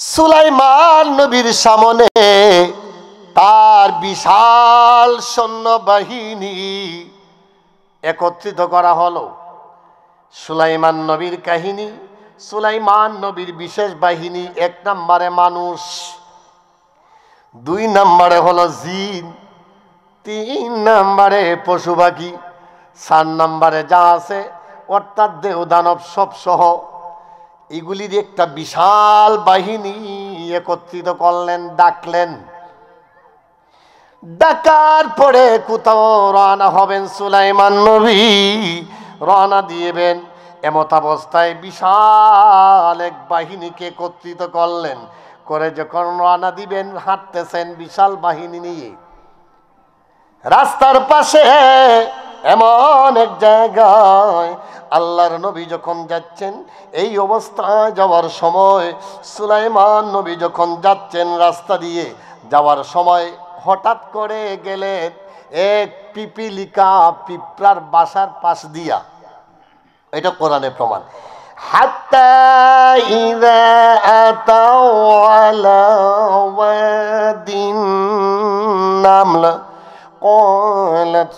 সুলাইমান নবীর সামনে তার বিশাল সৈন্যবাহিনী একত্রিত করা হলো। সুলাইমান নবীর কাহিনী, সুলাইমান নবীর বিশেষ বাহিনী। 1 নম্বরে মানুষ, 2 নম্বরে হলো জিন, 3 নম্বরে পশু পাখি, 4 নম্বরে যা আছে অর্থাৎ দেহ দানব সব সহ এগুলির একটা বিশাল বাহিনী একত্রিত করলেন, ডাকলেন। ডাকার পরে কোথাও রওনা হবেন সুলাইমান নবী, রওনা দিয়েবেন। এমত অবস্থায় বিশাল এক বাহিনীকে একত্রিত করলেন, করে যখন রওনা দিবেন হাঁটতেছেন বিশাল বাহিনী নিয়ে। রাস্তার পাশে এমন এক জায়গায় আল্লাহর নবী যখন যাচ্ছেন, এই অবস্থায় যাওয়ার সময় সুলাইমান নবী যখন যাচ্ছেন রাস্তা দিয়ে যাওয়ার সময় হঠাৎ করে গেলেন এক পিপিলিকা পিঁপড়ার বাসার পাশ দিয়া। এটা কোরআনে প্রমাণ। হাত্তা ইযা আতাও আলা ওয়াদিন নামলা قالت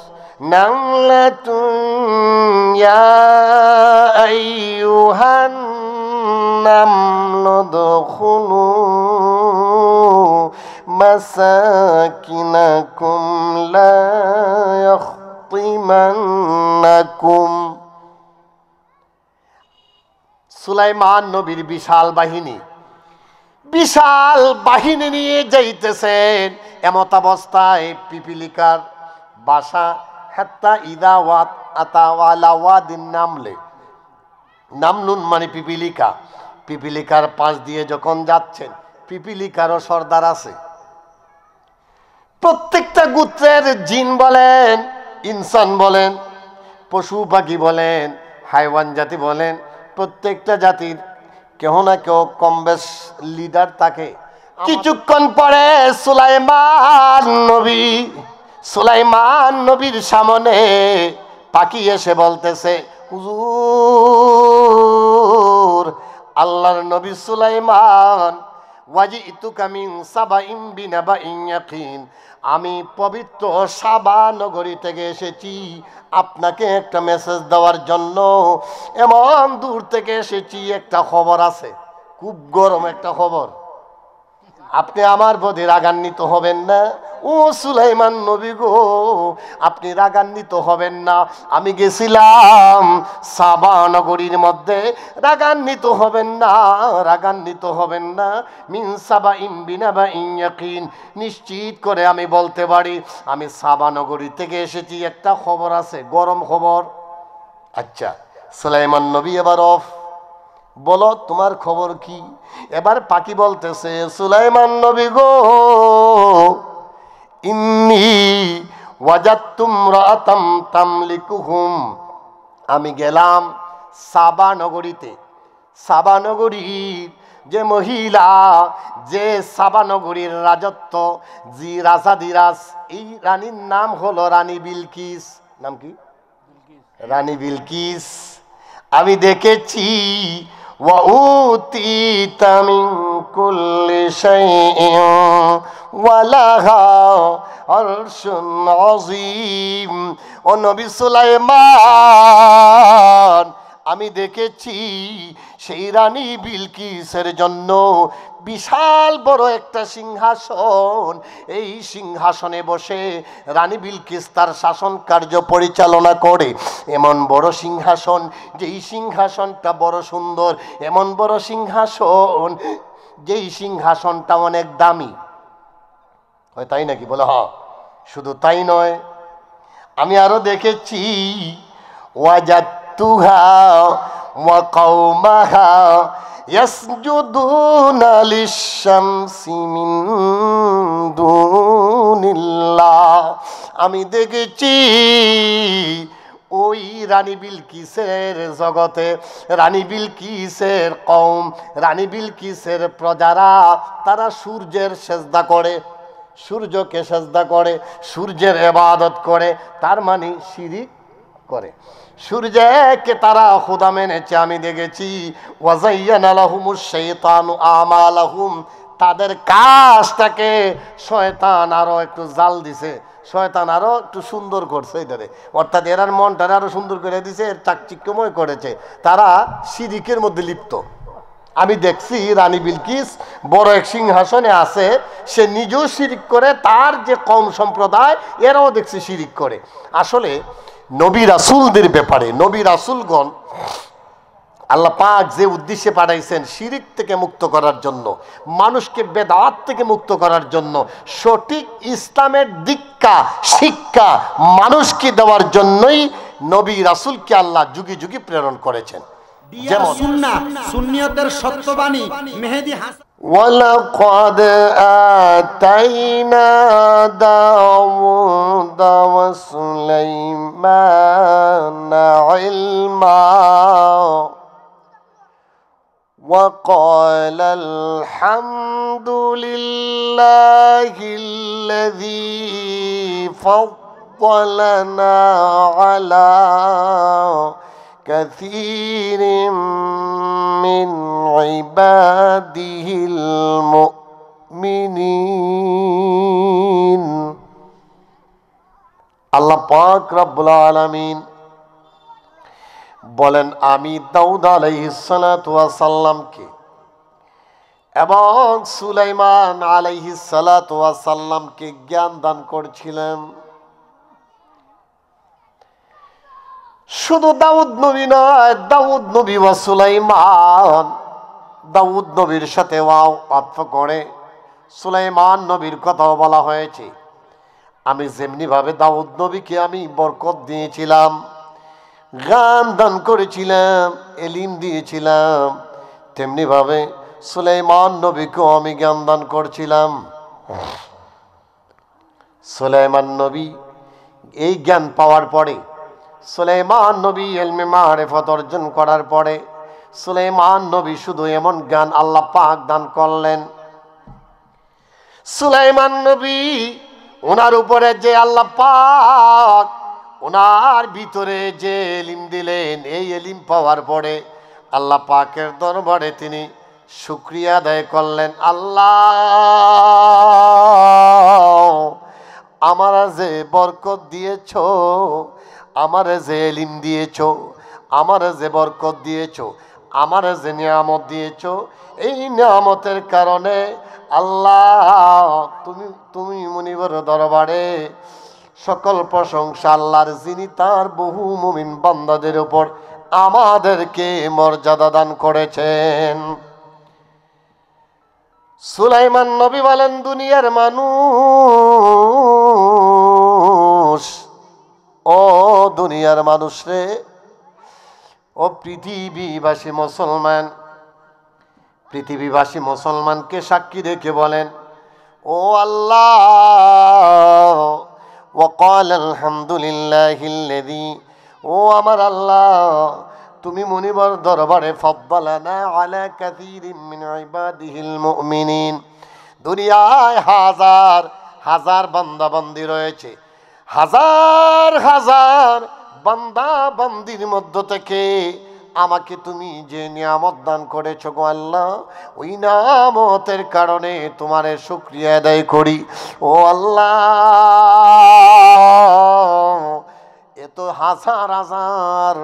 نملة يا أيها النمل ادخلوا مساكنكم لا يحطمنكم। সুলাইমান নবীর বিশাল বাহিনী নিয়ে যাইতেছেন। এমত অবস্থায় পিপিলিকার বাসা হাত্তা ইদা ওয়াত আতাওয়ালা ওয়াদিন নামলে, নামলুন মানে পিপিলিকা, পিপিলিকার পাশ দিয়ে যখন যাচ্ছেন, পিপিলিকারও সর্দার আছে। প্রত্যেকটা গোত্রের জিন বলেন, ইনসান বলেন, পশু পাখি বলেন, হাইওয়ান জাতি বলেন, প্রত্যেকটা জাতির কেউ না কেউ কম বেশ লিডার থাকে। কিছুক্ষণ পরে সুলাইমান নবীর সামনে পাখি এসে বলতেছে, হুজুর, আল্লাহর নবী সুলাইমান, ওয়াজিতুকা মিন সাবাইন বিনাবাইন ইয়াকিন, আমি পবিত্র সাবা নগরী থেকে এসেছি আপনাকে একটা মেসেজ দেওয়ার জন্য। এমন দূর থেকে এসেছি, একটা খবর আছে, খুব গরম একটা খবর। আপনি আমার প্রতি রাগান্বিত হবেন না। ও সুলাইমান নবী গো, আপনি রাগান্বিত হবেন না। আমি গেছিলাম সাবা নগরীর মধ্যে, রাগান্বিত হবেন না। মিন সাবাইন বিনাবাইন ইয়াকিন, নিশ্চিত করে আমি বলতে পারি আমি সাবা নগরী থেকে এসেছি, একটা খবর আছে, গরম খবর। আচ্ছা সুলাইমান নবী এবার বলো তোমার খবর কি? এবার পাখি বলতেছে, সুলাইমান নবী গো, ইন্নী ওয়াজাদতু ইমরাআতাম তামলিকুহুম, আমি গেলাম সাবা নগরীতে। সাবা নগরীর যে মহিলা, যে সাবা নগরীর রাজত্ব, যে রাজাদিরাজ, এই রানীর নাম হলো রানী বিলকিস। নাম কি? রানী বিলকিস। আমি দেখেছি ওয়াউতিতা মিন কুল্লি শাইইন ওয়ালাহা আরশুন আযীম। ও নবী সুলাইমান, আমি দেখেছি সেই রানী বিলকিসের জন্য বিশাল বড় একটা সিংহাসন। এই সিংহাসনে বসে রানী বিলকিস তার শাসন কার্য পরিচালনা করে। এমন বড় সিংহাসন, যেই সিংহাসনটা বড় সুন্দর, এমন বড় সিংহাসন, যেই সিংহাসনটা অনেক দামি। হয় তাই নাকি? বলে হ্যাঁ। শুধু তাই নয়, আমি আরো দেখেছি ওয়াজাদতুহা ওয়া কওমাহা ইয়াসজুদুনা লিশ-শামসি মিন দুনিল্লাহ। আমি দেখেছি ওই রানী বিলকিসের জগতে, রানী বিলকিসের কওম, রানী বিলকিসের প্রজারা, তারা সূর্যের সেজদা করে, সূর্যকে সেজদা করে, সূর্যের ইবাদত করে, তার মানে শিরিক করে। সূর্যকে তারা খোদা মেনেছে, আমি দেখেছি। ওয়াজাইয়ানা লাহুমুশ শাইতানু আমালাহুম, তাদের কাজটাকে শয়তান আরো একটু জাল দিছে, শয়তান আরো একটু সুন্দর করছে এটারে, অর্থাৎ এরার মনটারে আরো সুন্দর করে দিছে, এর চাকচিক্যময় করেছে। তারা শিরিকের মধ্যে লিপ্ত। আমি দেখছি রানী বিলকিস বড় এক সিংহাসনে আছে, সে নিজেও শিরিক করে, তার যে কম সম্প্রদায় এরাও দেখছি শিরিক করে। আসলে নবী রাসূলদের ব্যাপারে, নবী রাসূলগণ আল্লাহ পাক যে উদ্দেশ্যে পাঠাইছেন শিরিক থেকে মুক্ত করার জন্য, মানুষকে বেদাত থেকে মুক্ত করার জন্য, সঠিক ইসলামের দীক্ষা শিক্ষা মানুষকে দেওয়ার জন্যই নবী রাসূলকে আল্লাহ যুগে যুগে প্রেরণ করেছেন। যেমন সুন্নিয়তের সত্যবাণী মেহেদী হাসান, ওয়ালাকাদ আতাইনা দাউদ ওয়া সুলাইমানা ইলমা وقال الحمد لله الذي فضلنا على كثير من عباده المؤمنين। আল্লাহ পাক রব্বুল আলামিন বলেন, আমি দাউদ আলাইহিস সালাতু ওয়াস সালামকে এবং সুলাইমান আলাইহিস সালাতু ওয়াস সালামকে জ্ঞান দান করেছিলাম। শুধু দাউদ নবী নয়, দাউদ নবী ওয়া সুলাইমান, দাউদ নবীর সাথে ওয়াও আতফ করে সুলাইমান নবীর কথাও বলা হয়েছে। আমি যেমনি ভাবে দাউদ নবীকে আমি বরকত দিয়েছিলাম, জ্ঞান দান করেছিলাম, এলিম দিয়েছিলাম, তেমনি ভাবে সুলাইমান নবীকেও আমি জ্ঞান দান করছিলাম। সুলাইমান নবী এই জ্ঞান পাওয়ার পরে, সুলাইমান নবী ইলমে মারিফত অর্জন করার পরে, সুলাইমান নবী শুধু এমন জ্ঞান আল্লাহ পাক দান করলেন, সুলাইমান নবী ওনার উপরে যে আল্লাহ পাক ওনার ভিতরে যে এলিম দিলেন, এই এলিম পাওয়ার পরে আল্লাহ পাকের দরবারে তিনি শুকরিয়া আদায় করলেন। আল্লাহ, আমারা যে বরকত দিয়েছ, আমারে যে এলিম দিয়েছ, আমারে যে বরকত দিয়েছ, আমারে যে নিয়ামত দিয়েছ, এই নিয়ামতের কারণে আল্লাহ তুমি মুনিবর দরবারে সকল প্রশংসা আল্লাহর, যিনি তার বহু মুমিন বান্দাদের উপর আমাদেরকে মর্যাদা দান করেছেন। সুলাইমান নবী বলেন, দুনিয়ার মানুষ, ও দুনিয়ার মানুষ রে, ও পৃথিবীবাসী মুসলমান, পৃথিবীবাসী মুসলমানকে সাক্ষী রেখে বলেন, ও আল্লাহ, ওয়াকাল আলহামদুলিল্লাহিল্লাযী, ও আমার আল্লাহ, তুমি মুনিবর দরবারে ফাদ্দালানা আলা কাসীরিম মিন ইবাদিহিল মুমিনিন, দুনিয়ায় হাজার হাজার বান্দা বান্দি রয়েছে, হাজার হাজার বান্দা বান্দির মধ্য থেকে আমাকে তুমি যে নিয়ামত দান করেছো গো আল্লাহ, ওই নিয়ামতের কারণে তোমার শুকরিয়া আদায় করি। ও আল্লাহ, এত হাজার হাজার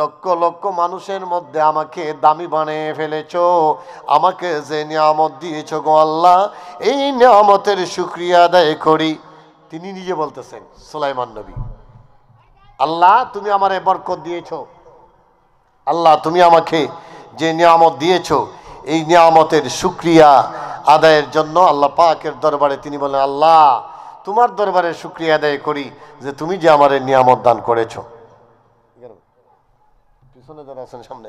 লক্ষ লক্ষ মানুষের মধ্যে আমাকে দামি বানিয়ে ফেলেছো, আমাকে যে নিয়ামত দিয়েছো গো আল্লাহ, এই নিয়ামতের শুকরিয়া আদায় করি। তিনি নিজে বলতেছেন সুলাইমান নবী, আল্লাহ তুমি আমারে বরকত দিয়েছো, আল্লাহ তুমি আমাকে যে নিয়ামত দিয়েছো, এই নিয়ামতের শুকরিয়া আদায়ের জন্য আল্লাহ পাকের দরবারে তিনি বলেন, আল্লাহ তোমার দরবারে শুকরিয়া আদায় করি যে তুমি যে আমারে নিয়ামত দান করেছো। পিছনে যারা আছেন সামনে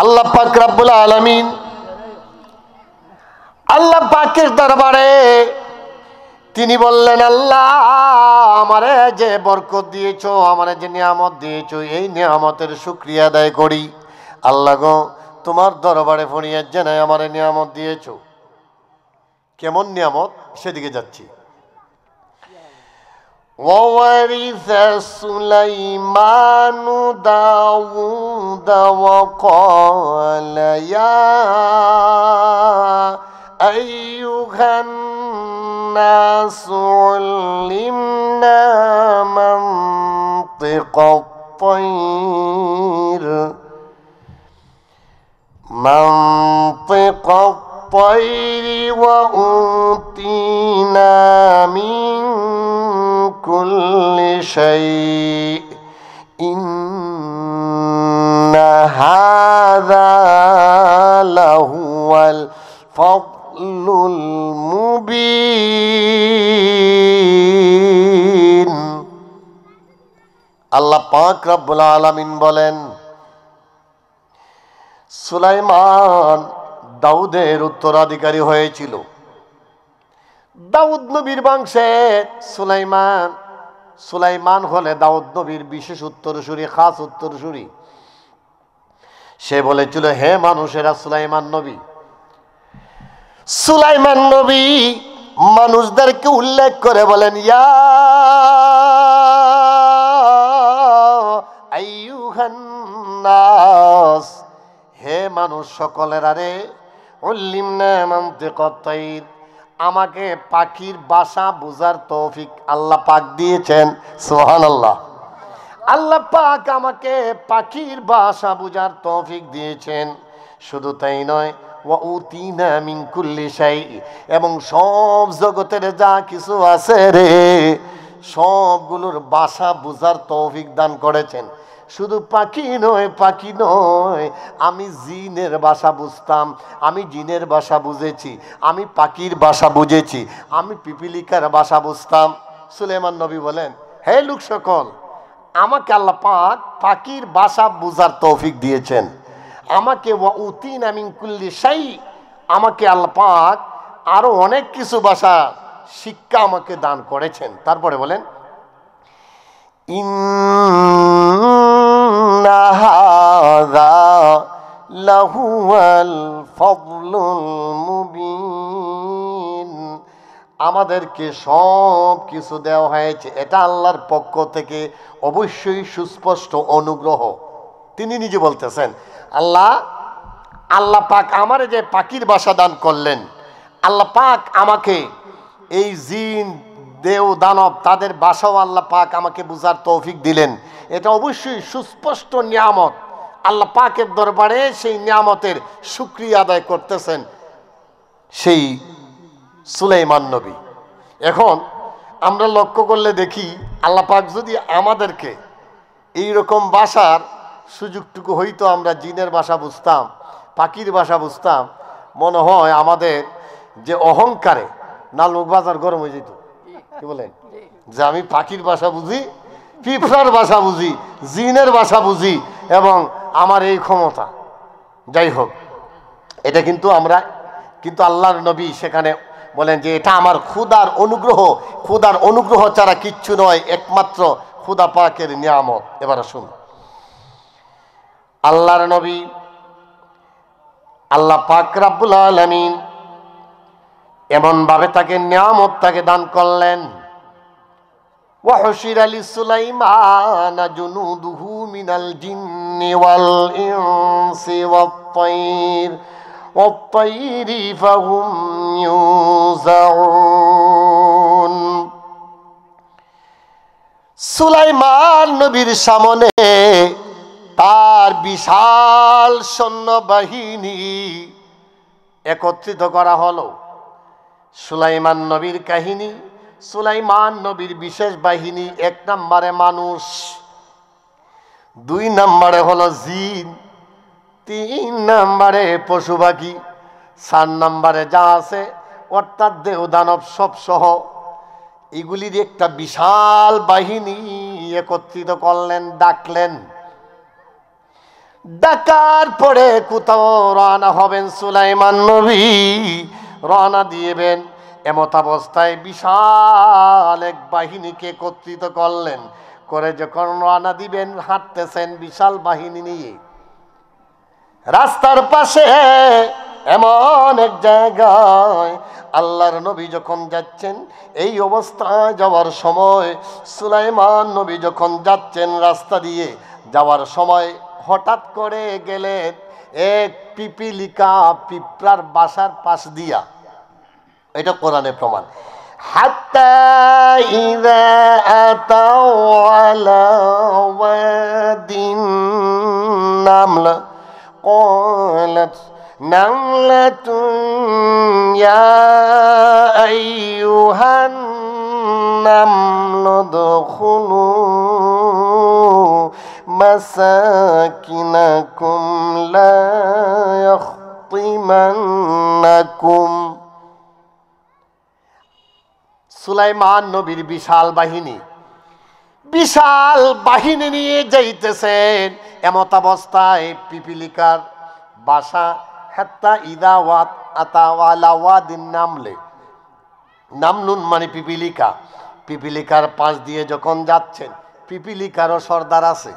আল্লাহ পাক রব্বুল আলামিন, আল্লাহ পাকের দরবারে তিনি বললেন, আল্লাহ আমারে যে বরকত দিয়েছো, আমারে যে নিয়ামত দিয়েছো, এই নিয়ামতের শুকরিয়া আদায় করি। আল্লাহ গো, তোমার দরবারে ফরিয়াদ জানাই আমারে নিয়ামত দিয়েছো। কেমন নিয়ামত সেদিকে যাচ্ছি। وورث سليمان داود وقال يا أيها الناس علمنا منطق الطير وأوتينا من كل شيء إن هذا لهو الفضل المبين আল্লাহ পাক রব্বুল আলামিন বলেন, সুলাইমান দাউদের উত্তরাধিকারী হয়েছিল। দাউদ নবীর বংশে সুলাইমান হলে দাউদ নবীর বিশেষ উত্তরসূরি, খাস উত্তরসূরি। সে বলেছিল, হে মানুষেরা, সুলাইমান নবী মানুষদেরকে উল্লেখ করে বলেন, ইয়া আইয়ুহান নাস, হে মানুষ সকলের, আরে উল্লিমনা মানতিকাত তাইর, আমাকে পাখির ভাষা বুঝার তৌফিক আল্লাহ পাক দিয়েছেন। সুবহানাল্লাহ। আল্লাহ পাক আমাকে পাখির ভাষা বুঝার তৌফিক দিয়েছেন। শুধু তাই নয়, ওয়া উতিনা মিন কুল্লি শাই, এবং সব জগতের যা কিছু আছে রে, সবগুলোর ভাষা বুঝার তৌফিক দান করেছেন। শুধু পাখি নয়, আমি জিনের ভাষা বুঝতাম, আমি জিনের ভাষা বুঝেছি, আমি পাখির ভাষা বুঝেছি, আমি পিপিলিকার ভাষা বুঝতাম। সুলাইমান নবী বলেন, হে লোক সকল, আমাকে আল্লাহ পাক পাখির ভাষা বুঝার তৌফিক দিয়েছেন। আমাকে ওয়া উতিনা মিন কুল্লি শাই, আমাকে আল্লাহ পাক আরো অনেক কিছু ভাষা শিক্ষা আমাকে দান করেছেন। তারপরে বলেন, ইন্না হাযা লাহুয়াল ফাদলুল মুবিন, আমাদেরকে সব কিছু দেওয়া হয়েছে, এটা আল্লাহর পক্ষ থেকে অবশ্যই সুস্পষ্ট অনুগ্রহ। তিনি নিজে বলতেছেন, আল্লাহ পাক আমারে যে পাখির ভাষা দান করলেন, আল্লাহ পাক আমাকে এই জিন দেও দানব তাদের ভাষাও আল্লাহ পাক আমাকে বুঝার তৌফিক দিলেন, এটা অবশ্যই সুস্পষ্ট নিয়ামত। আল্লাহ পাকের দরবারে সেই নিয়ামতের শুকরিয়া আদায় করতেছেন সেই সুলাইমান নবী। এখন আমরা লক্ষ্য করলে দেখি, আল্লাহ পাক যদি আমাদেরকে এইরকম ভাষার সুযোগটুকু হইতো, আমরা জিনের ভাষা বুঝতাম, পাখির ভাষা বুঝতাম, মনে হয় আমাদের যে অহংকারে নালমুখ বাজার গরম হয়ে যেত। কি বলেন, যে আমি পাখির ভাষা বুঝি, পিঁপড়ার ভাষা বুঝি, জিনের ভাষা বুঝি, এবং আমার এই ক্ষমতা। যাই হোক, এটা কিন্তু আল্লাহর নবী সেখানে বলেন যে এটা আমার খুদার অনুগ্রহ ছাড়া কিচ্ছু নয়, একমাত্র খুদা পাকের নিয়ামত। এবার শুন, আল্লাহর নবী আল্লাহ পাক রব্বুল আলামিন এমন ভাবে তাকে নিয়ামত তাকে দান করলেন, ওয়া হুশিরা লিসুলাইমানা জুনুদুহু মিনাল জিন্নি ওয়াল ইনসি ওয়াত-তাইরি ফাহুম ইউযাউন। সুলাইমান নবীর সামনে তার বিশাল সৈন্যবাহিনী একত্রিত করা হলো। সুলাইমান নবীর কাহিনী, সুলাইমান নবীর বিশেষ বাহিনী, 1 নম্বরে মানুষ, 2 নম্বরে হলো জিন, 3 নম্বরে পশু পাখি, 4 নম্বরে যা আছে অর্থাৎ দেহ দানব সব সহ এগুলির একটা বিশাল বাহিনী একত্রিত করলেন, ডাকলেন। ডাকার পরে কোথাও রওনা হবেন সুলাইমান নবী, রওনা দিয়েবেন। এমত অবস্থায় বিশাল এক বাহিনীকে একত্রিত করলেন, করে যখন রওনা দিবেন, হাঁটতেছেন বিশাল বাহিনী নিয়ে। রাস্তার পাশে এমন এক জায়গায় আল্লাহর নবী যখন যাচ্ছেন, এই অবস্থায় যাওয়ার সময় সুলাইমান নবী যখন যাচ্ছেন রাস্তা দিয়ে যাওয়ার সময় হঠাৎ করে গেলেন এক পিপিলিকা পিঁপড়ার বাসার পাশ দিয়া। এটা কোরআনে প্রমাণ। হাত্তা ইযা আতাও আলা ওয়াদিন নামলা قالت نملة يا أيها النمل ادخلوا مساكنكم لا يحطمنكم। সুলাইমান নবীর বিশাল বাহিনী নিয়ে যাইতেছেন। এমত অবস্থায় পিপিলিকার বাসা হাত্তা ইদা ওয়াত আতাওয়ালা ওয়াদিন নামলে, নামলুন মানে পিপিলিকা, পিপিলিকার পাশ দিয়ে যখন যাচ্ছেন, পিপিলিকারও সর্দার আছে।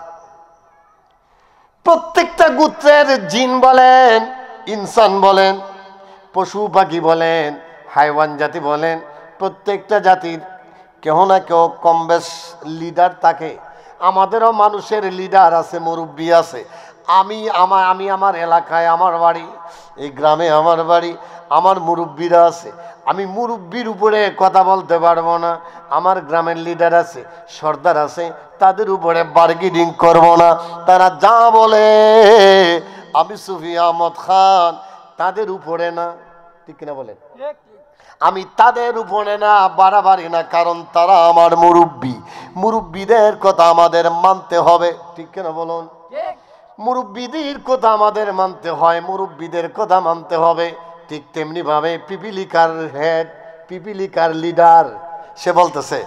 প্রত্যেকটা গোত্রের জিন বলেন, ইনসান বলেন, পশু পাখি বলেন, হাইওয়ান জাতি বলেন, প্রত্যেকটা জাতির কেউ না কেউ কম বেশ লিডার থাকে। আমাদেরও মানুষের লিডার আছে, মুরব্বী আছে। আমি আমার এলাকায় আমার বাড়ি, এই গ্রামে আমার বাড়ি, আমার মুরব্বীরা আছে। আমি মুরব্বীর উপরে কথা বলতে পারবো না। আমার গ্রামের লিডার আছে, সর্দার আছে, তাদের উপরে বার্গেনিং করবো না। তারা যা বলে আমি সুফি আহমদ খান তাদের উপরে না, ঠিক কিনা বলেন? আমি তাদের উপরে না, বাড়াবাড়ি না, কারণ তারা আমার মুরব্বী। মুরব্বীদের কথা আমাদের মানতে হবে, ঠিক কিনা বলুন? মুরব্বীদের কথা আমাদের মানতে হয়, মুরব্বীদের কথা মানতে হবে। ঠিক তেমনি ভাবে পিপিলিকার হেড, পিপিলিকার লিডার, সে বলতেছে,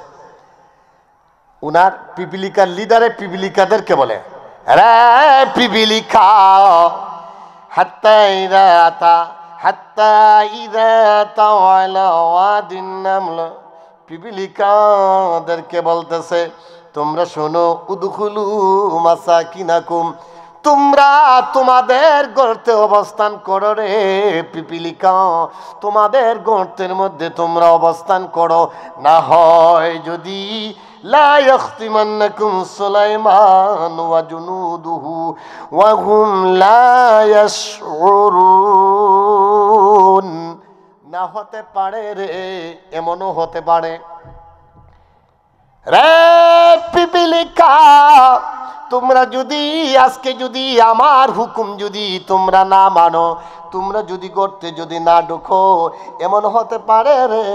উনার পিপিলিকার লিডারে পিপিলিকাদেরকে বলে, রে পিপিলিকা হাত্তা ইযা আতা হাত্তা ইযা তাওয়ালা ওয়াদিন নামল, পিপিলিকাদেরকে বলতেছে, তোমরা শোনো, উদখুলু মাসাকিনাকুম, তোমরা তোমাদের গর্তে অবস্থান করো রে পিপিলিকা, তোমাদের গর্তের মধ্যে তোমরা অবস্থান করো। না হয় যদি লা ইয়াখতিমান্নাকুম সুলাইমান ওয়া জুনুদুহু ওয়া হুম লা ইয়াশউরুন, না হতে পারে রে, এমনও হতে পারে রে পিপিলিকা, তোমরা যদি আজকে যদি আমার হুকুম যদি তোমরা না মানো, তোমরা যদি গর্তে যদি না ঢোকো, এমন হতে পারে রে,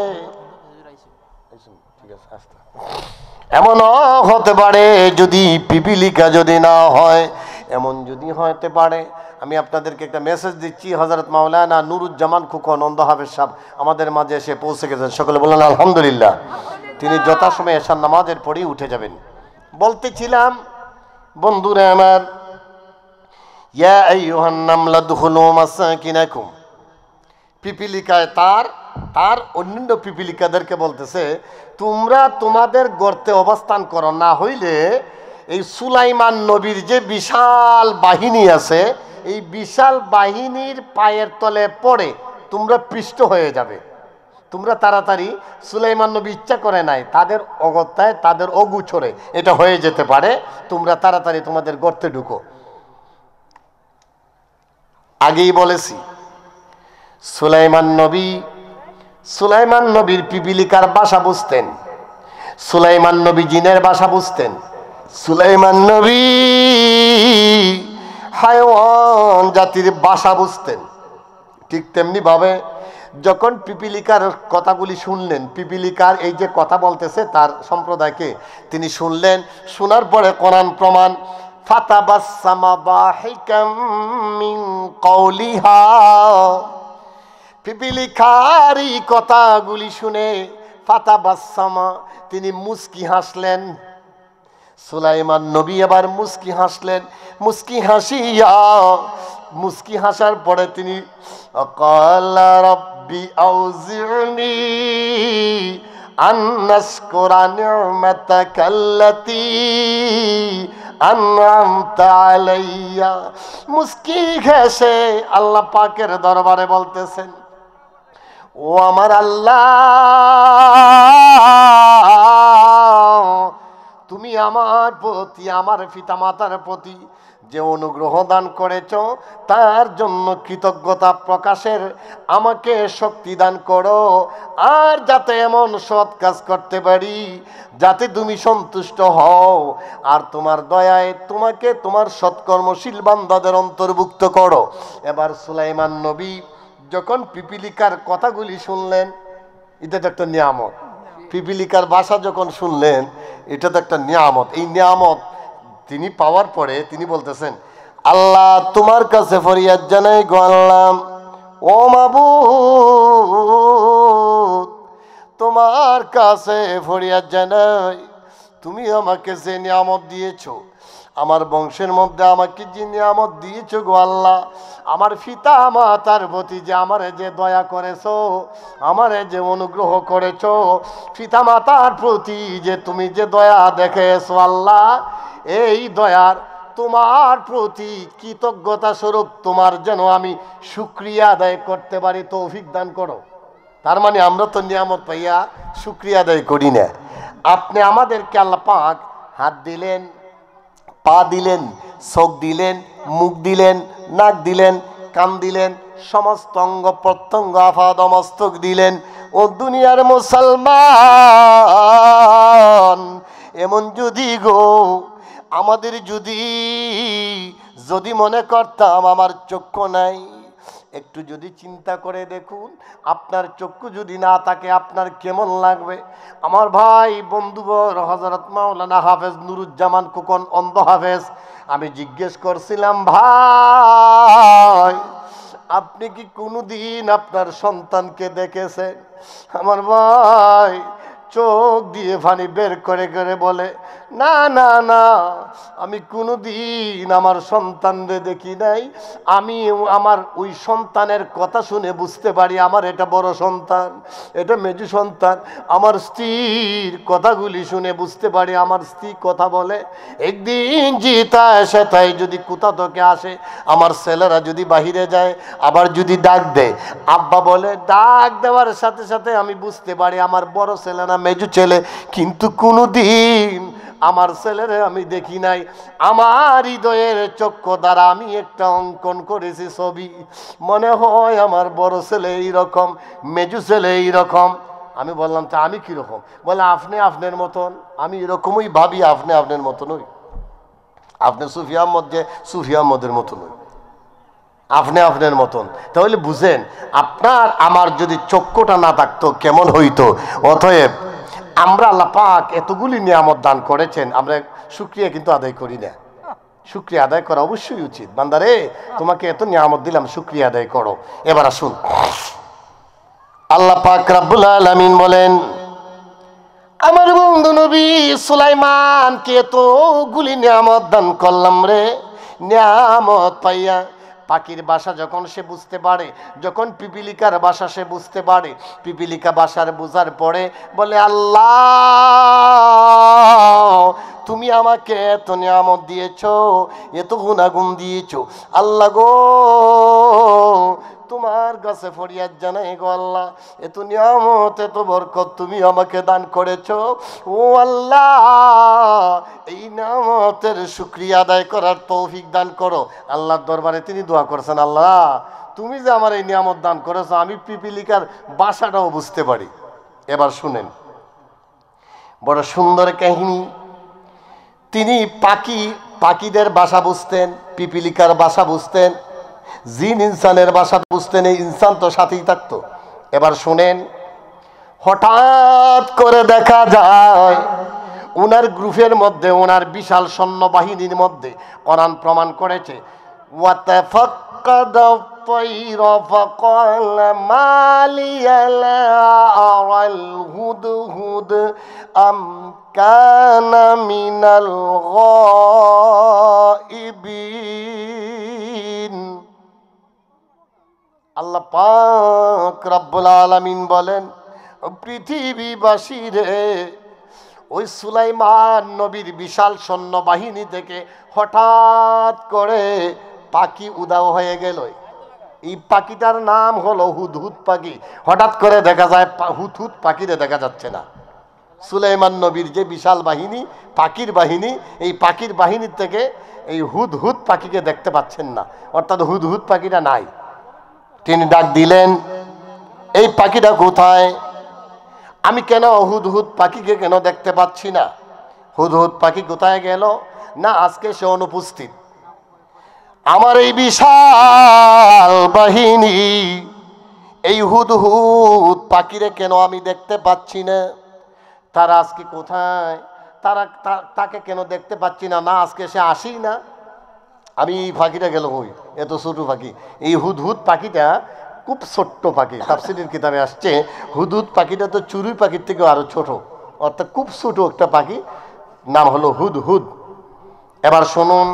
এমনও হতে পারে যদি পিপিলিকা যদি না হয়, এমন যদি হতে পারে। আমি আপনাদেরকে একটা মেসেজ দিচ্ছি, হযরত মাওলানা নুরুজ্জামান খোকন অন্ধ হাফেজ সাহেব আমাদের মাঝে এসে পৌঁছে গেছেন। সকলে বলেন আলহামদুলিল্লাহ। তিনি যথাসময়ে এশার নামাজের পরেই উঠে যাবেন। বলতেছিলাম বন্ধুরা আমার, ইয়া আইয়ুহান নামলা দুখুলু মাসাকিনাকুম, পিপিলিকায় তার অন্যান্য পিপিলিকাদেরকে বলতেছে, তোমরা তোমাদের গর্তে অবস্থান করো, না হইলে এই সুলাইমান নবীর যে বিশাল বাহিনী আছে, এই বিশাল বাহিনীর পায়ের তলে পড়ে তোমরা পিষ্ট হয়ে যাবে। তোমরা তাড়াতাড়ি, সুলাইমান নবী ইচ্ছা করে নাই, তাদের অগত্যায় তাদের অগুছরে এটা হয়ে যেতে পারে, তোমরা তাড়াতাড়ি তোমাদের গর্তে ঢুকো। আগেই বলেছি, সুলাইমান নবীর পিপিলিকার ভাষা বুঝতেন, সুলাইমান নবী জিনের ভাষা বুঝতেন, সুলাইমান নবী হায়ওয়ান জাতির ভাষা বুঝতেন। ঠিক তেমনি ভাবে যখন পিপিলিকার কথাগুলি শুনলেন, পিপিলিকার এই যে কথা বলতেছে তার সম্প্রদায়কে তিনি শুনলেন, শোনার পরে কোরআন প্রমাণ, ফাতাবাসসামা দাহিকাম মিন কওলিহা, পিপিলিকার এই কথাগুলি শুনে ফাতাবাসসামা, তিনি মুস্কি হাসলেন। সুলাইমান নবী আবার মুস্কি হাসলেন, মুস্কি হাসার পরে তিনি ক্বালা রাব্বি আউজি'নি আন নাশকুরা নি'মাতাকাল্লাতী আনআমতা আলাইয়া। মুস্কি ঘেঁষে আল্লাহ পাকের দরবারে বলতেছেন, ও আমার আল্লাহ, তুমি আমার প্রতি, আমার পিতামাতার প্রতি যে অনুগ্রহ দান করেছ তার জন্য কৃতজ্ঞতা প্রকাশের আমাকে শক্তি দান করো, আর যাতে এমন সৎ কাজ করতে পারি যাতে তুমি সন্তুষ্ট হও, আর তোমার দয়ায় তোমাকে তোমার সৎকর্মশীল বান্দাদের অন্তর্ভুক্ত করো। এবার সুলাইমান নবী যখন পিপিলিকার কথাগুলি শুনলেন, এটা তো একটা নিয়ামত, পিপিলিকার ভাষা যখন শুনলেন এটা তো একটা নিয়ামত। এই নিয়ামত তিনি পাওয়ার পরে তিনি বলতেছেন, আল্লাহ তোমার কাছে ফরিয়াদ জানাই গো আল্লাহ, ও মাবুদ তোমার কাছে ফরিয়াদ জানাই, তুমি আমাকে যে নিয়ামত দিয়েছো, আমার বংশের মধ্যে আমাকে যে নিয়ামত দিয়েছো গো আল্লাহ, আমার পিতা মাতার প্রতি যে আমারে যে দয়া করেছো, আমারে যে অনুগ্রহ করেছো, পিতা মাতার প্রতি যে তুমি যে দয়া দেখেছো আল্লাহ, এই দয়ার তোমার প্রতি কৃতজ্ঞতা স্বরূপ তোমার যেন আমি শুকরিয়া আদায় করতে পারি, তৌফিক দান করো। তার মানে আমরা তো নিয়ামত পাইয়া শুকরিয়া আদায় করি না। আপনি আমাদেরকে আল্লাহ পাক হাত দিলেন, পা দিলেন, চোখ দিলেন, মুখ দিলেন, নাক দিলেন, কান দিলেন, সমস্ত অঙ্গ প্রত্যঙ্গ আপাদমস্তক দিলেন। ও দুনিয়ার মুসলমান, এমন যদি গো আমাদের যদি মনে করতাম আমার চক্ষু নাই, একটু যদি চিন্তা করে দেখুন, আপনার চক্ষু যদি না থাকে আপনার কেমন লাগবে? আমার ভাই বন্ধুবর হযরত মাওলানা হাফেজ নুরুজ্জামান খোকন অন্ধ হাফেজ, আমি জিজ্ঞেস করছিলাম, ভাই আপনি কি কোনোদিন আপনার সন্তানকে দেখেছেন? আমার ভাই চোখ দিয়ে পানি বের করে করে বলে, না না না, আমি কোনোদিন আমার সন্তানরে দেখি নাই। আমি আমার ওই সন্তানের কথা শুনে বুঝতে পারি আমার এটা বড় সন্তান, এটা মেজু সন্তান। আমার স্ত্রীর কথাগুলি শুনে বুঝতে পারি আমার স্ত্রী কথা বলে। একদিন জিতা এসে তাই যদি কোথা থেকে আসে, আমার ছেলেরা যদি বাহিরে যায় আবার যদি ডাক দেয়, আব্বা বলে, ডাক দেওয়ার সাথে সাথে আমি বুঝতে পারি আমার বড় ছেলে না মেজু ছেলে। কিন্তু কোনোদিন আমার ছেলেরে আমি দেখি নাই। আমার হৃদয়ের চক্ষু দ্বারা আমি একটা অঙ্কন করেছি ছবি, মনে হয় আমার বড় ছেলে এইরকম, মেজু ছেলে এইরকম। আমি বললাম, তা আমি কিরকম? বলে, আপনি আপনার মতন। আমি এরকমই ভাবি আপনি আপনার মতন হই, আপনি সুফি আহমদ যে সুফি আহমদের মতন হই, আপনি আপনার মতন। তাহলে বুঝেন, আপনার আমার যদি চক্ষুটা না থাকতো কেমন হইতো। অতএব আমরা আল্লাহ পাক এতগুলি নিয়ামত দান করেছেন, আমরা শুকরিয়া কিন্তু আদায় করি না। শুকরিয়া আদায় করা অবশ্যই উচিত। বান্দারে তোমাকে এত নিয়ামত দিলাম, শুকরিয়া আদায় করো। এবার আসুন, আল্লাহ পাক রব্বুল আলামিন বলেন, আমার বন্ধু নবী সুলাইমানকে এতগুলি নিয়ামত দান করলাম রে। নিয়ামত পাইয়া পাখির বাসা যখন সে বুঝতে পারে, যখন পিপিলিকার বাসা সে বুঝতে পারে, পিপিলিকা বাসার বোঝার পরে বলে, আল্লাহ তুমি আমাকে এত নিয়ামত দিয়েছো, এত গুণাগুণ দিয়েছো, আল্লাহ গো তোমার কাছে ফরিয়াদ জানাই গো আল্লাহ, এত নিয়ামত এত বরকত তুমি আমাকে দান করেছো, ও আল্লাহ এই নিয়ামতের শুকরিয়া আদায় করার তৌফিক দান করো। আল্লাহর দরবারে তিনি দোয়া করছেন, আল্লাহ তুমি যে আমার এই নিয়ামত দান করেছো, আমি পিপিলিকার বাসাটাও বুঝতে পারি। এবার শুনেন, বড় সুন্দর কাহিনী। তিনি পাখিদের বাসা বুঝতেন, পিপিলিকার বাসা বুঝতেন, জিন ইনসানের বাসা বুঝতেন, এই ইনসান তো সাথেই থাকতো। এবার শুনেন, হঠাৎ করে দেখা যায় ওনার গ্রুপের মধ্যে, ওনার বিশাল সৈন্যবাহিনীর মধ্যে কোরআন প্রমাণ করেছে, ওয়াতাফাক্কাদা الطير فقال ما لي لا أرى الهدهد أم كان من الغائبين। আল্লাহ পাক রব্বুল আলামিন বলেন, পৃথিবীবাসী রে, ওই সুলাইমান নবীর বিশাল সৈন্যবাহিনী থেকে হঠাৎ করে পাখি উধাও হয়ে গেল। এই পাখিটার নাম হলো হুদহুদ পাখি। হঠাৎ করে দেখা যায় হুদহুদ পাখিরে দেখা যাচ্ছে না। সুলাইমান নবীর যে বিশাল বাহিনী, পাখির বাহিনী, এই পাখির বাহিনীর থেকে এই হুদহুদ পাখিকে দেখতে পাচ্ছেন না, অর্থাৎ হুদহুদ পাখিটা নাই। তিনি ডাক দিলেন, এই পাখিটা কোথায়? আমি কেন হুদহুদ পাখিকে কেন দেখতে পাচ্ছি না? হুদহুদ পাখি কোথায় গেল? না, আজকে সে অনুপস্থিত। আমার এই বিশাল বাহিনী, এই হুদহুদ পাখিরে কেন আমি দেখতে পাচ্ছি না? তারা আজকে কোথায়? তাকে কেন দেখতে পাচ্ছি না? না, আজকে সে আসেই না। আমি এই পাখিটা গেল হই, এত ছোট পাখি। এই হুদহুদ পাখিটা খুব ছোট্ট পাখি। তাফসীরের কিতাবে আসছে হুদহুদ পাখিটা তো চড়ুই পাখির থেকেও আরো ছোট, অর্থাৎ খুব ছোট একটা পাখি, নাম হলো হুদহুদ। এবার শুনুন,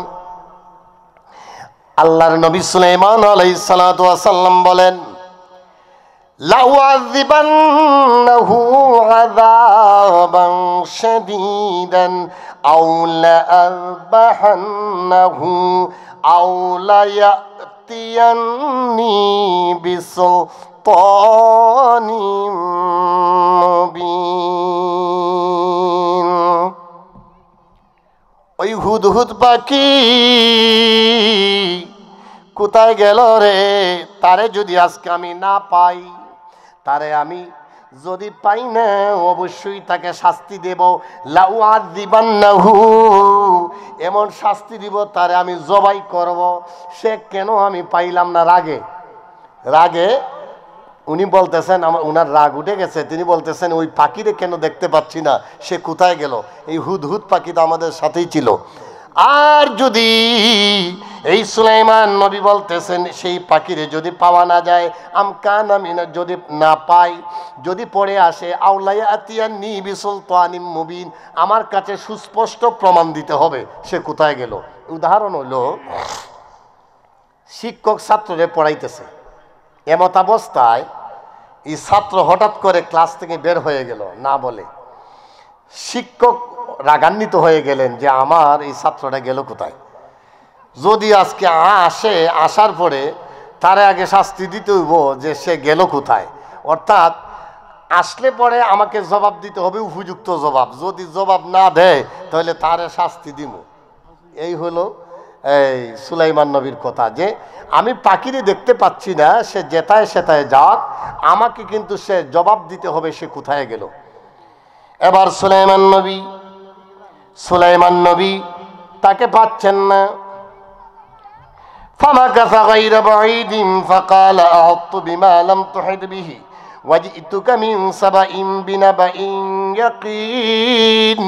আল্লাহর নবী সুলাইমান আলাইহিস সালাতু ওয়াস সালাম বলেন, লাউযিবান্নাহু আযাবান শাদীদান আও লাআযবাহান্নাহু আও লায়াতিয়ান্নি বিসুলতানিম মুবিন। ওই হুদহুদ পাখি কোথায় গেল রে? তারে যদি আজকে আমি না পাই, তারে আমি যদি পাই না, অবশ্যই তাকে শাস্তি দেব। লাউআযিবান্নাহু, এমন শাস্তি দিব তারে আমি জবাই করব। সে কেন আমি পাইলাম না? রাগে উনি বলতেছেন, উনার রাগ উঠে গেছে। তিনি বলতেছেন, ওই পাখিরে কেন দেখতে পাচ্ছি না, সে কোথায় গেল? এই হুদহুদ পাখি তো আমাদের সাথেই ছিল। আর যদি এই সুলাইমান নবী বলতেছেন, সেই পাখিরে যদি পাওয়া না যায়, আমকানা মিনা, যদি না পাই, যদি পড়ে আসে, আউলায়া আতিয়ান্নি বিসুলতানিম মুবিন, আমার কাছে সুস্পষ্ট প্রমাণ দিতে হবে সে কোথায় গেল। উদাহরণ হলো, শিক্ষক ছাত্ররে পড়াইতেছে, এমত অবস্থায় এই ছাত্র হঠাৎ করে ক্লাস থেকে বের হয়ে গেল না বলে। শিক্ষক রাগান্বিত হয়ে গেলেন যে আমার এই ছাত্রটা গেল কোথায়। যদি আজকে আসার পরে তারে আগে শাস্তি দিতে হইব যে সে গেল কোথায়, অর্থাৎ আসলে পরে আমাকে জবাব দিতে হবে, উপযুক্ত জবাব। যদি জবাব না দেয় তাহলে তারে শাস্তি দিব। এই হলো এই সুলাইমান নবীর কথা, যে আমি পাখিরে দেখতে পাচ্ছি না, সে যেথায় সেথায় যাক, আমাকে কিন্তু সে জবাব দিতে হবে সে কোথায় গেল। এবার সুলাইমান নবী তাকে পাচ্ছেন না। فمكث غير بعيد فقال أحط بما لم تحط به وجئتك من سبأ بنبأ يقين।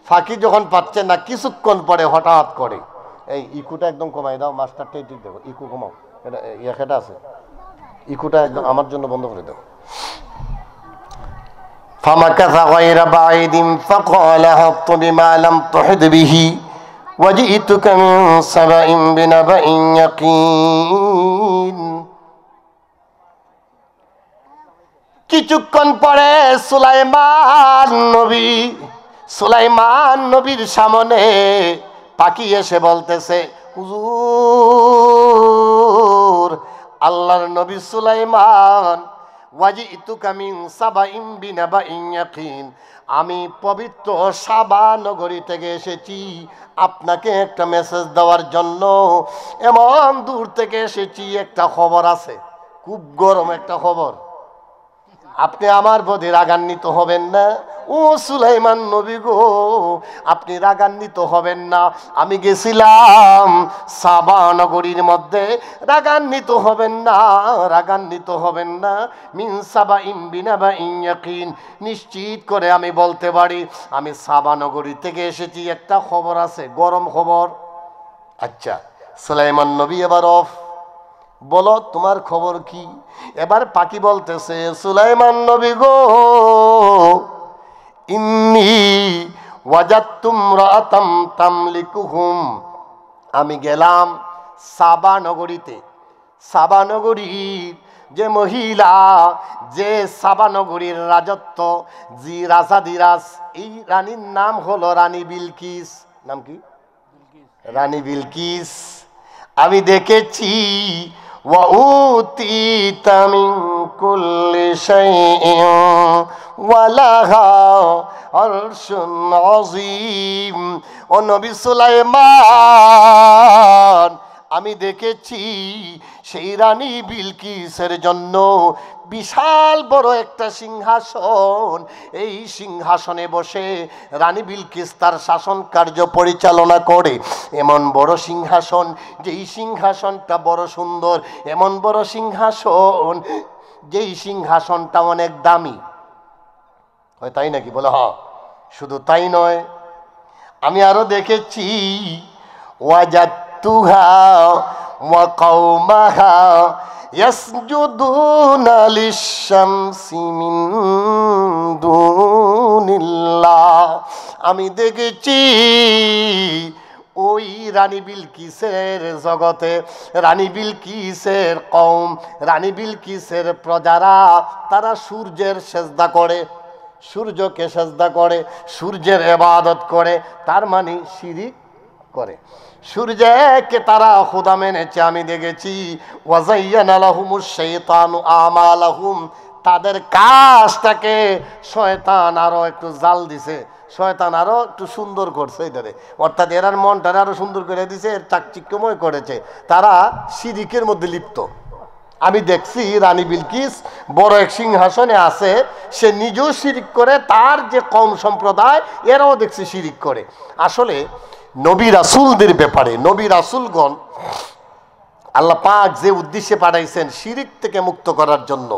ফাঁকি যখন পাচ্ছেন না, কিছুক্ষণ পরে হঠাৎ করে, এই ইকুটা একদম কমাই দাও, মাস্টারটাই ঠিক দেখো, ইকু কমাও, এটা ইয়াটা আছে, ইকুটা একদম আমার জন্য বন্ধ করে দাও। فمكث غير بعيد فقال أحط بما لم تحط به وجئتك من سبأ بنبأ يقين। কিছুক্ষণ পরে সুলাইমান নবীর সামনে পাখি এসে বলতেছে, হুজুর, আল্লাহর নবী সুলাইমান, ওয়াজিতুকা মিন সাবাইন বিনাবাইন ইয়াকিন, আমি পবিত্র সাবা নগরী থেকে এসেছি আপনাকে একটা মেসেজ দেওয়ার জন্য। এমন দূর থেকে এসেছি, একটা খবর আছে, খুব গরম একটা খবর। আপনি আমার প্রতি রাগান্বিত হবেন না। ও সুলাইমান নবী গো, আপনি রাগান্বিত হবেন না। আমি গেছিলাম সাবা নগরীর মধ্যে, রাগান্বিত হবেন না। মিন সাবাইন বিনাবাইন ইয়াকিন, নিশ্চিত করে আমি বলতে পারি আমি সাবা নগরী থেকে এসেছি, একটা খবর আছে, গরম খবর। আচ্ছা, সুলাইমান নবী এবার বলো তোমার খবর কি? এবার পাখি বলতেছে, সুলাইমান নবী গো, ইন্নী ওয়াজাদতু ইমরাআতাম তামলিকুহুম, আমি গেলাম সাবা নগরীতে। সাবা নগরীর যে মহিলা, যে সাবা নগরীর রাজত্ব, যে রাজাদিরাজ, এই রানীর নাম হলো রানী বিলকিস। নাম কি? রানী বিলকিস। আমি দেখেছি ওয়াউতিতা মিন কুল্লি শাইইন ওয়ালাহা আরশুন আযীম। ও নবী সুলাইমান, আমি দেখেছি সেই রানী বিলকিসের জন্য বিশাল বড় একটা সিংহাসন। এই সিংহাসনে বসে রানী বিলকিস তার শাসন কার্য পরিচালনা করে। এমন বড় সিংহাসন, যেই সিংহাসনটা বড় সুন্দর, এমন বড় সিংহাসন যেই সিংহাসনটা অনেক দামি হয়। তাই নাকি? বলে হ্যাঁ। শুধু তাই নয়, আমি আরো দেখেছি ওয়াজাতুহা ওয়া কওমাহা ইয়াসজুদুনা লিশ-শামসি মিন দুনিল্লাহ। আমি দেখেছি ওই রানী বিলকিসের জগতে, রানী বিলকিসের কওম, রানী বিলকিসের প্রজারা, তারা সূর্যের সেজদা করে, সূর্যকে সেজদা করে, সূর্যের ইবাদত করে, তার মানে শিরিক করে। সূর্যকে তারা খোদা মেনেছে। আমি দেখেছি ওয়াজাইয়ানা লাহুমুশ শাইতানু আমালাহুম, তাদের কাজটাকে শয়তান আরো একটু জাল দিছে, শয়তান আরো একটু সুন্দর করছে এটারে, অর্থাৎ এরার মনটারে আরো সুন্দর করে দিছে, এর চাকচিক্যময় করেছে। তারা শিরিকের মধ্যে লিপ্ত। আমি দেখছি রানী বিলকিস বড় এক সিংহাসনে আছে, সে নিজেও শিরিক করে, তার যে কওম সম্প্রদায় এরাও দেখছি শিরিক করে। আসলে নবী রাসূলদের ব্যাপারে, নবী রাসূলগণ আল্লাহ পাক যে উদ্দেশ্যে পাঠাইছেন শিরিক থেকে মুক্ত করার জন্য,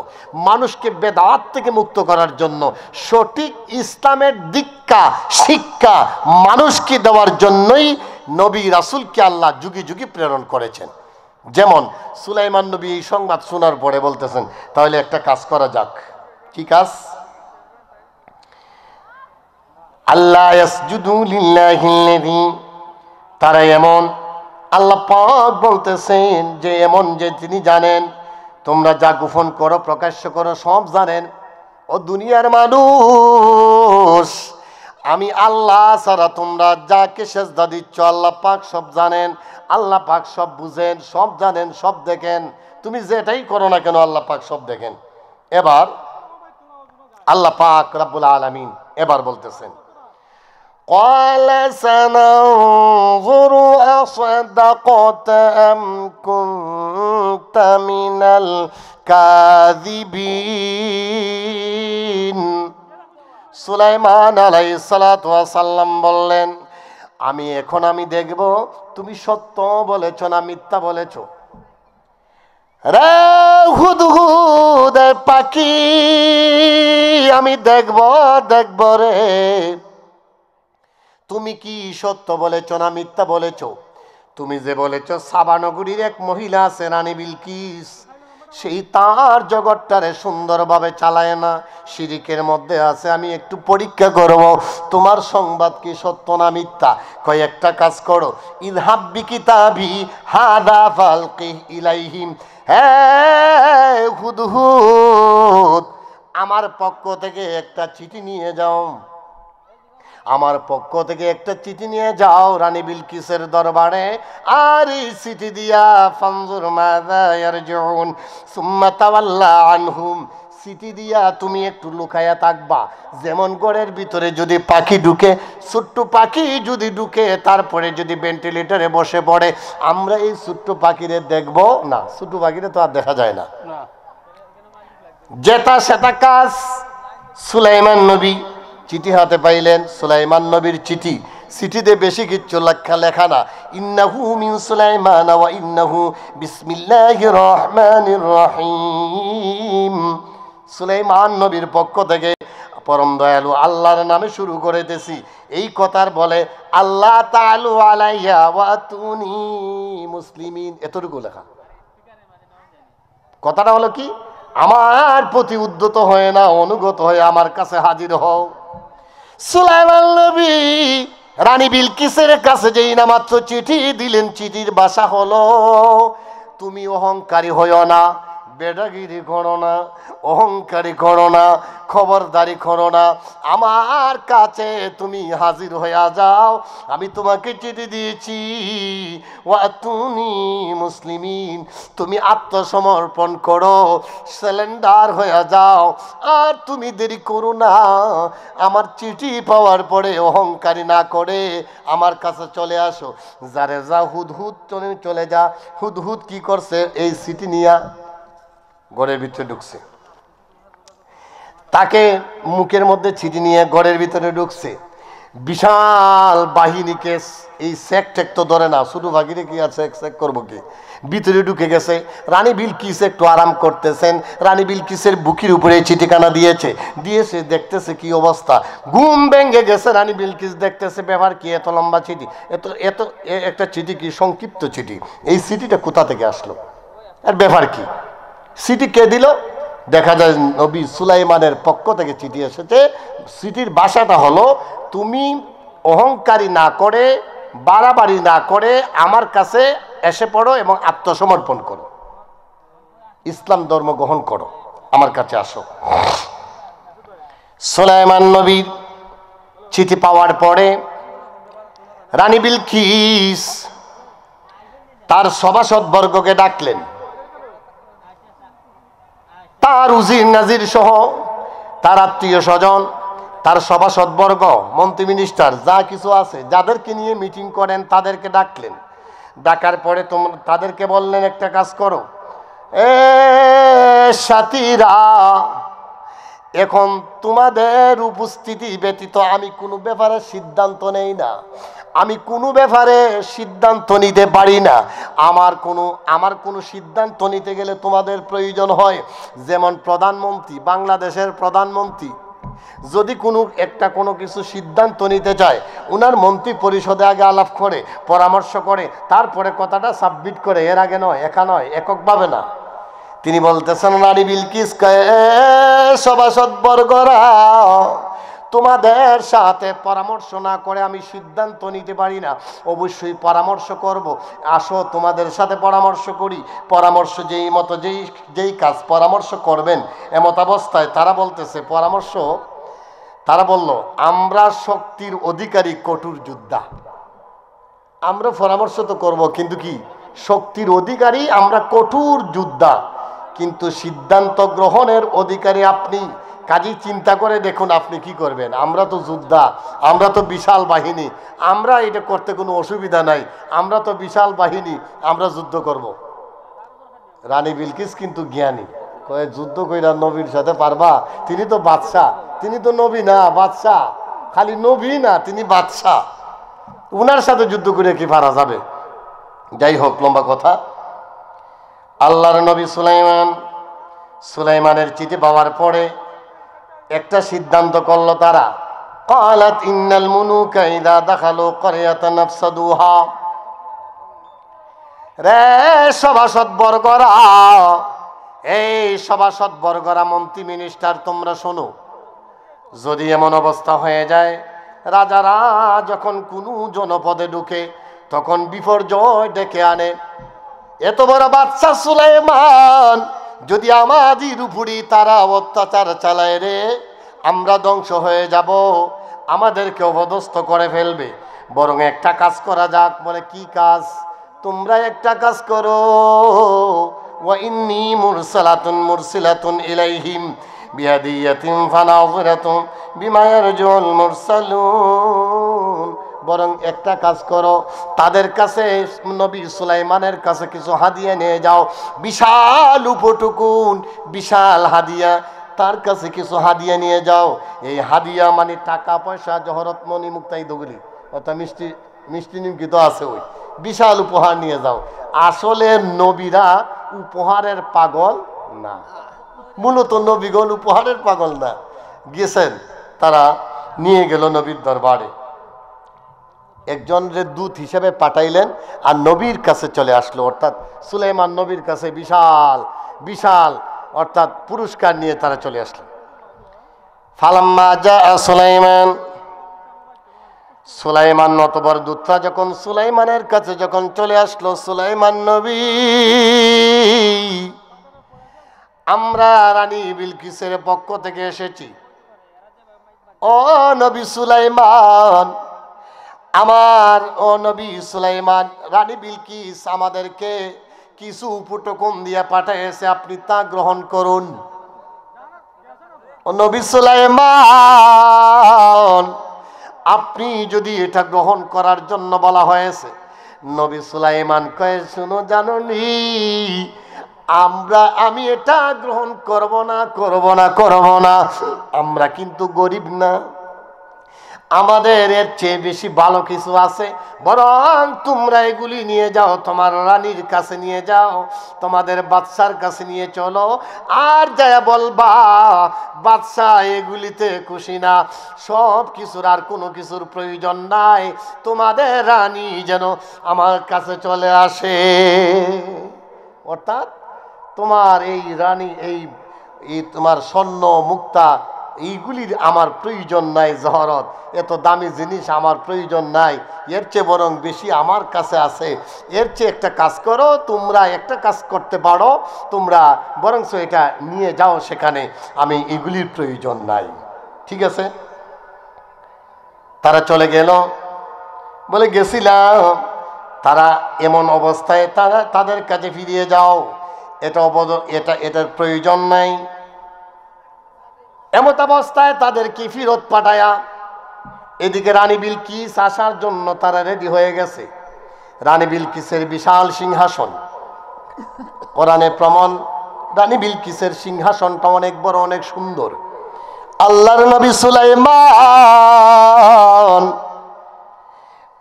মানুষকে বেদাত থেকে মুক্ত করার জন্য, সঠিক ইসলামের দীক্ষা শিক্ষা মানুষকে দেওয়ার জন্যই নবী রাসূলকে আল্লাহ যুগে যুগে প্রেরণ করেছেন। যেমন সুলাইমান নবী এই সংবাদ শোনার পরে বলতেছেন, তাহলে একটা কাজ করা যাক। কি কাজ? আল্লাহ ইয়াসজুদু লিল্লাহিল্লাযী, তারা এমন, আল্লাহ পাক বলতেছেন যে এমন যে তিনি জানেন, তোমরা যা গোপন করো প্রকাশ্য করো সব জানেন। ও দুনিয়ার মানুষ, আমি আল্লাহ ছাড়া তোমরা যাকে সেজদা দিচ্ছ আল্লাহ পাক সব জানেন, আল্লাহ পাক সব বুঝেন, সব জানেন, সব দেখেন। তুমি যেটাই করো না কেন আল্লাহ পাক সব দেখেন। এবার আল্লাহ পাক রব্বুল আলামিন এবার বলতেছেন, قال سننظر أصدقت أم كنت من الكاذبين। সুলাইমান আলাইহিস সালাতু ওয়াস সালাম বললেন, আমি দেখব তুমি সত্য বলেছ না মিথ্যা বলেছ। রে হুদহুদ পাখি, আমি দেখব রে তুমি কি সত্য বলেছ না মিথ্যা বলেছ। তুমি যে বলেছ সাবা নগরীর এক মহিলা আছে রানী বিলকিস, সেই তার জগৎটারে সুন্দরভাবে চালায় না, শিরিকের মধ্যে আছে, আমি একটু পরীক্ষা করব তোমার সংবাদ কি সত্য না মিথ্যা। কয় একটা কাজ করো, ইযহাব বিকিতাবি হাদা ফালকিহ ইলাইহিম। হ্যাঁ হুদহুদ, আমার পক্ষ থেকে একটা চিঠি নিয়ে যাও, আমার পক্ষ থেকে একটা চিঠি নিয়ে যাও রানী বিলকিসের দরবারে। আর এই চিঠি দিয়া ফানজুর মাযা ইয়ারজুন সুম্মা তাওয়াল্লা আনহুম, চিঠি দিয়া তুমি একটু লুকায়া থাকবা। যেমন ঘরের ভিতরে যদি পাখি ঢুকে, ছোট্ট পাখি যদি ঢুকে, তারপরে যদি ভেন্টিলেটরে বসে পড়ে, আমরা এই ছোট্ট পাখিরে দেখব না, ছোট্ট পাখিরে তো আর দেখা যায় না। যেটা সেটা কাজ। সুলাইমান নবী চিঠি হাতে পাইলেন, সুলাইমান নবীর চিঠি, চিঠিতে বেশি কিচ্ছু লেখা না। ইন্নাহু মিন সুলাইমান ওয়া ইন্নাহু বিসমিল্লাহির রহমানির রহিম। সুলাইমান নবীর পক্ষ থেকে পরম দয়ালু আল্লাহর নামে শুরু করেতেছি। এই কথার বলে আল্লাহ তাআলু আলাইয়া ওয়া আতুনি মুসলিমিন, এতটুকু লেখা। কথাটা হলো কি, আমার প্রতি উদ্যত হয়ে না, অনুগত হয়ে আমার কাছে হাজির হও। সুলাইমান নবী রানী বিলকিসের কাছে যেই না মাত্র চিঠি দিলেন, চিঠির ভাষা হলো, তুমি অহংকারী হইও না, বেডাগিরি করো না, অহংকারী করো না, খবরদারি করো না। আমার কাছে তুমি হাজির হইয়া যাও। আমি তোমাকে চিঠি দিয়েছি, ওয়াতুনি মুসলিমিন, তুমি আত্মসমর্পণ করো, সিলিন্ডার হইয়া যাও। আর তুমি দেরি করো না, আমার চিঠি পাওয়ার পরে অহংকারী না করে আমার কাছে চলে আসো। যারে যা হুদহুদ চলে যা। হুদহুদ কি করছে? এই চিঠি নিয়া ঘরের ভিতরে ঢুকছে। তাকে মুখের মধ্যে চিঠি নিয়ে ঘরের ভিতরে ঢুকছে। বিশাল বাহিনীকে এই চেক টেক তো ধরে না, শুধু বাগিরে কি আছে চেক করবো কি, ভিতরে ঢুকে গেছে। রানী বিলকিস একটু আরাম করতেছেন। রানী বিলকিসের বুকের উপরে চিঠিখানা দিয়েছে। দেখতেছে কি অবস্থা, ঘুম ভেঙে গেছে। রানী বিলকিস দেখতেছে ব্যাপার কি, এত লম্বা চিঠি, এত একটা চিঠি কি, সংক্ষিপ্ত চিঠি। এই চিঠিটা কোথা থেকে আসলো, আর ব্যাপার কি? চিঠি কে দিল? দেখা যায় নবী সুলাইমানের পক্ষ থেকে চিঠি এসেছে। চিঠির ভাষাটা হলো, তুমি অহংকারী না করে, বাড়াবাড়ি না করে আমার কাছে এসে পড়ো এবং আত্মসমর্পণ করো, ইসলাম ধর্ম গ্রহণ করো, আমার কাছে আসো। সুলাইমান নবীর চিঠি পাওয়ার পরে রানী বিলকিস তার সভাসদবর্গকে ডাকলেন। তার উজির নাজির সহ তার আত্মীয় স্বজন, তার সভাসদবর্গ, মন্ত্রী মিনিস্টার যা কিছু আছে, যাদেরকে নিয়ে মিটিং করেন তাদেরকে ডাকলেন। ডাকার পরে তাদেরকে বললেন, একটা কাজ করো, সাথীরা, এখন তোমাদের উপস্থিতি ব্যতীত আমি কোনো ব্যাপারে সিদ্ধান্ত নেই না, আমি কোনো ব্যাপারে সিদ্ধান্ত নিতে পারি না। আমার কোনো সিদ্ধান্ত নিতে গেলে তোমাদের প্রয়োজন হয়। যেমন প্রধানমন্ত্রী, বাংলাদেশের প্রধানমন্ত্রী যদি কোনো কিছু সিদ্ধান্ত নিতে চায়, উনার মন্ত্রী পরিষদে আগে আলাপ করে, পরামর্শ করে, তারপরে কথাটা সাবমিট করে, এর আগে নয়, একা নয়, এককভাবে না। তিনি বলতেছেন, রানী বিলকিস, সভাসদবর্গরা, তোমাদের সাথে পরামর্শ না করে আমি সিদ্ধান্ত নিতে পারি না, অবশ্যই পরামর্শ করব। আসো তোমাদের সাথে পরামর্শ করি। পরামর্শ যেই কাজ পরামর্শ করবেন, এমত অবস্থায় তারা বলতেছে তারা বলল, আমরা শক্তির অধিকারী, কঠোর যোদ্ধা, আমরা পরামর্শ তো করব, কিন্তু কি, শক্তির অধিকারী আমরা, কঠোর যোদ্ধা, কিন্তু সিদ্ধান্ত গ্রহণের অধিকারী আপনি। কাজী চিন্তা করে দেখুন আপনি কি করবেন। আমরা তো যোদ্ধা, আমরা তো বিশাল বাহিনী, আমরা এটা করতে কোনো অসুবিধা নাই, আমরা তো বিশাল বাহিনী, আমরা যুদ্ধ করব। রানী বিলকিস কিন্তু জ্ঞানী, কয়ে যুদ্ধ কইরা নবীর সাথে পারবা? তিনি তো বাদশাহ, তিনি তো নবী না, বাদশাহ। খালি নবী না, তিনি বাদশাহ, উনার সাথে যুদ্ধ করে কি পারা যাবে? যাই হোক, লম্বা কথা। আল্লাহর নবী সুলাইমানের চিঠি পাওয়ার পরে একটা সিদ্ধান্ত করলো তারা। ক্বালাত ইন্নাল মুলুকা ইযা দাখালু ক্বরিয়াতান আফসাদুহা। রে সভাসদবর্গরা, এই সভাসদবর্গরা, মন্ত্রী মিনিস্টার, তোমরা শোনো, যদি এমন অবস্থা হয়ে যায়, রাজারা যখন কোনো জনপদে ঢুকে তখন বিপর্যয় ডেকে আনে। এত বড় বাদশা সুলাইমান যদি আমাদের উপরই তারা অত্যাচার চালায় রে, আমরা ধ্বংস হয়ে যাব, আমাদেরকে অপদস্থ করে ফেলবে। বরং একটা কাজ করা যাক। বলে, কি কাজ? তোমরা একটা কাজ করো, ওয়া ইন্নী মুরসিলাতুন ইলাইহিম বিহাদিয়াতিন ফানাযিরাতুন বিমা ইয়ারজুল মুরসালুন। বরং একটা কাজ করো, তাদের কাছে, নবী সুলাইমানের কাছে কিছু হাদিয়া নিয়ে যাও, বিশাল উপটুকুন, বিশাল হাদিয়া, তার কাছে কিছু হাদিয়া নিয়ে যাও। এই হাদিয়া মানে টাকা পয়সা, জহরত মণি মুক্তাইদগুলি, অর্থাৎ মিষ্টি নিমকি তো আছে, ওই বিশাল উপহার নিয়ে যাও। আসলে নবীরা উপহারের পাগল না, মূলত নবীগণ উপহারের পাগল না। গেছেন, তারা নিয়ে গেল নবীর দরবারে, একজনের দূত হিসেবে পাঠাইলেন, আর নবীর কাছে চলে আসলো। অর্থাৎ সুলাইমান নবীর কাছে বিশাল অর্থাৎ পুরস্কার নিয়ে তারা চলে আসলো। ফালাম্মা জাআ সুলাইমান নতবর দূতরা যখন সুলাইমানের কাছে যখন চলে আসলো, সুলাইমান নবী আমরা রানী বিলকিসের পক্ষ থেকে এসেছি। ও নবী সুলাইমান, আমার ও নবী সুলাইমান, রানী বিলকিস আমাদেরকে কিছু উপটকন দিয়ে পাঠিয়েছে, আপনি তা গ্রহণ করুন। ও নবী সুলাইমান, আপনি যদি এটা গ্রহণ করার জন্য বলা হয়েছে, নবী সুলাইমান কয়ে, শুনো জাননি, আমি এটা গ্রহণ করব না। আমরা কিন্তু গরিব না, আমাদের এর চেয়ে বেশি ভালো কিছু আছে, বরং তোমরা এগুলি নিয়ে যাও, তোমার রানীর কাছে নিয়ে যাও, তোমাদের বাদশার কাছে নিয়ে চলো, আর যা বলবা বাদশা এগুলিতে খুশি না, সব কিছুর আর কোনো কিছুর প্রয়োজন নাই, তোমাদের রানী যেন আমার কাছে চলে আসে। অর্থাৎ তোমার এই রানী, এই তোমার স্বর্ণ মুক্তা, এইগুলির আমার প্রয়োজন নাই, জহরত, এত দামি জিনিস আমার প্রয়োজন নাই, এর চেয়ে বরং বেশি আমার কাছে আছে। এর চেয়ে একটা কাজ করো, তোমরা একটা কাজ করতে পারো, তোমরা বরঞ্চ এটা নিয়ে যাও সেখানে, আমি এগুলির প্রয়োজন নাই। ঠিক আছে, তারা চলে গেল, বলে গেছিলাম, তারা এমন অবস্থায় তাদের কাছে ফিরিয়ে যাও, এটার প্রয়োজন নাই। এমত অবস্থায় তাদেরকে ফেরত পাঠায়া এদিকে রানী বিলকিস আসার জন্য তারা রেডি হয়ে গেছে। রানী বিলকিসের বিশাল সিংহাসন, কোরআনে প্রমাণ, রানী বিলকিসের সিংহাসনটা অনেক বড়, অনেক সুন্দর। আল্লাহর নবী সুলাইমান